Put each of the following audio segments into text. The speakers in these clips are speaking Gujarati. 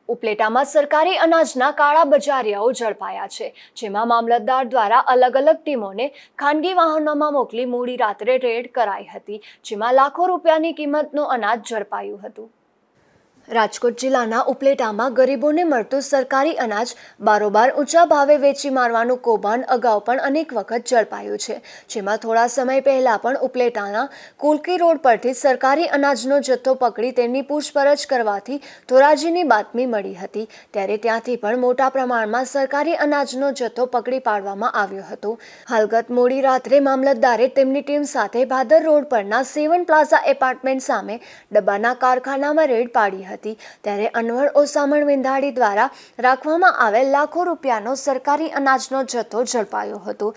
ઉપલેટામાં સરકારી અનાજના કાળા બજારિયાઓ ઝડપાયા છે, જેમાં મામલતદાર દ્વારા અલગ અલગ ટીમોને ખાનગી વાહનોમાં મોકલી મોડી રાત્રે રેડ કરાઈ હતી, જેમાં લાખો રૂપિયાની કિંમતનું અનાજ ઝડપાયું હતું। રાજકોટ જિલ્લાના ઉપલેટામાં ગરીબોને મળતું સરકારી અનાજ બારોબાર ઊંચા ભાવે વેચી મારવાનું કૌભાંડ અગાઉ પણ અનેક વખત ઝડપાયું છે, જેમાં થોડા સમય પહેલા પણ ઉપલેટાના કુલકી રોડ પરથી સરકારી અનાજનો જથ્થો પકડી તેમની પૂછપરછ કરવાથી ધોરાજીની બાતમી મળી હતી, ત્યારે ત્યાંથી પણ મોટા પ્રમાણમાં સરકારી અનાજનો જથ્થો પકડી પાડવામાં આવ્યો હતો। હાલ ગત મોડી રાત્રે મામલતદારે તેમની ટીમ સાથે ભાદર રોડ પરના સેવન પ્લાઝા એપાર્ટમેન્ટ સામે ડબ્બાના કારખાનામાં રેડ પાડી હતી, ત્યારે અનવર ઓસામણ વિંધાડી દ્વારા રાખવામાં આવેલ લાખો રૂપિયાનો સરકારી અનાજનો જથ્થો ઝડપાયો હતો,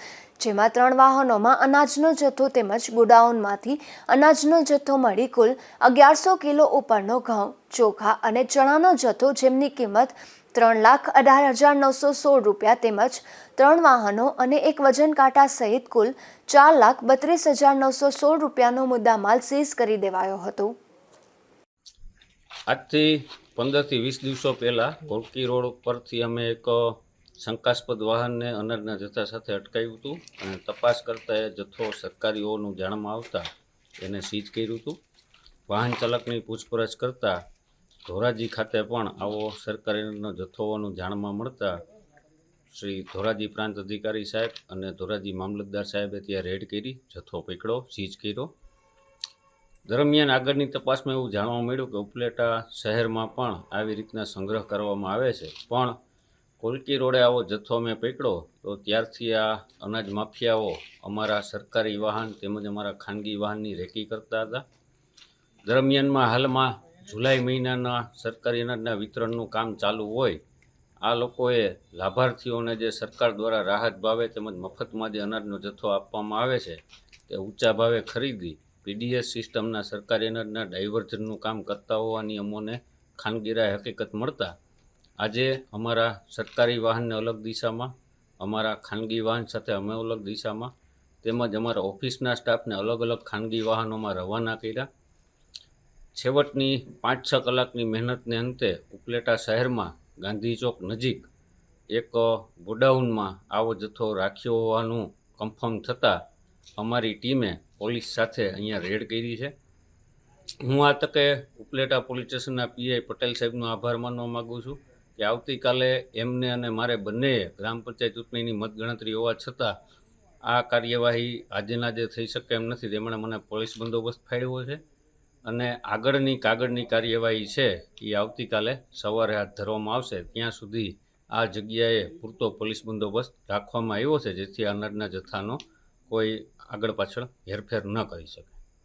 જેમાં 3 વાહનોમાં અનાજનો જથ્થો તેમજ ગોડાઉનમાંથી અનાજનો જથ્થો મળી કુલ 1100 કિલો ઉપરનો ઘઉં, ચોખા અને ચણાનો જથ્થો, જેમની કિંમત 3,18,916 રૂપિયા તેમજ 3 વાહનો અને એક વજન કાંટા સહિત કુલ 4,32,916 રૂપિયાનો મુદ્દામાલ સીઝ કરી દેવાયો હતો। આજથી 15 થી 20 દિવસો પહેલાં કોલકી રોડ પરથી અમે એક શંકાસ્પદ વાહનને અનાજના જથ્થા સાથે અટકાવ્યું હતું અને તપાસ કરતાં એ જથ્થો સરકારીઓનું જાણમાં આવતા એને સીઝ કર્યું હતું। વાહન ચાલકની પૂછપરછ કરતાં ધોરાજી ખાતે પણ આવો સરકારીનો જથ્થો હોવાનું જાણમાં મળતા શ્રી ધોરાજી પ્રાંત અધિકારી સાહેબ અને ધોરાજી મામલતદાર સાહેબે ત્યાં રેડ કરી જથ્થો પકડ્યો, સીઝ કર્યો। દરમિયાન આગળની તપાસમાં એવું જાણવા મળ્યું કે ઉપલેટા શહેરમાં પણ આવી રીતના સંગ્રહ કરવામાં આવે છે, પણ કોલકી રોડે આવો જથ્થો અમે પકડ્યો તો ત્યારથી આ અનાજ માફિયાઓ અમારા સરકારી વાહન તેમજ અમારા ખાનગી વાહનની રેકી કરતા હતા। દરમિયાનમાં હાલમાં જુલાઈ મહિનાના સરકારી અનાજના વિતરણનું કામ ચાલુ હોય, આ લોકોએ લાભાર્થીઓને જે સરકાર દ્વારા રાહત ભાવે તેમજ મફતમાં જે અનાજનો જથ્થો આપવામાં આવે છે તે ઊંચા ભાવે ખરીદી પીડીએસ સિસ્ટમના સરકારી અનાજના ડાયવર્ઝનનું કામ કરતા હોવાની અમોને ખાનગીરાએ હકીકત મળતા આજે અમારા સરકારી વાહનને અલગ દિશામાં, અમારા ખાનગી વાહન સાથે અમે અલગ દિશામાં તેમજ અમારા ઓફિસના સ્ટાફને અલગ અલગ ખાનગી વાહનોમાં રવાના કર્યા। છેવટની 5-6 કલાકની મહેનતને અંતે ઉપલેટા શહેરમાં ગાંધી ચોક નજીક એક ગોડાઉનમાં આવો જથ્થો રાખ્યો હોવાનું કન્ફર્મ થતાં અમારી ટીમે પોલીસ સાથે અહીંયા રેડ કરી છે। હું આ તકે ઉપલેટા પોલીસ સ્ટેશનના પીઆઈ પટેલ સાહેબનો આભાર માનવા માગું છું કે આવતીકાલે એમને અને મારે બંનેએ ગ્રામ પંચાયત ચૂંટણીની મતગણતરી હોવા છતાં આ કાર્યવાહી આજના જે થઈ શકે એમ નથી, તેમણે મને પોલીસ બંદોબસ્ત ફાળવ્યો છે અને આગળની કાર્યવાહી છે એ આવતીકાલે સવારે હાથ ધરવામાં આવશે। ત્યાં સુધી આ જગ્યાએ પૂરતો પોલીસ બંદોબસ્ત રાખવામાં આવ્યો છે, જેથી અનાજના જથ્થાનો કોઈ આગળ પાછળ હેરફેર ન કરી શકે।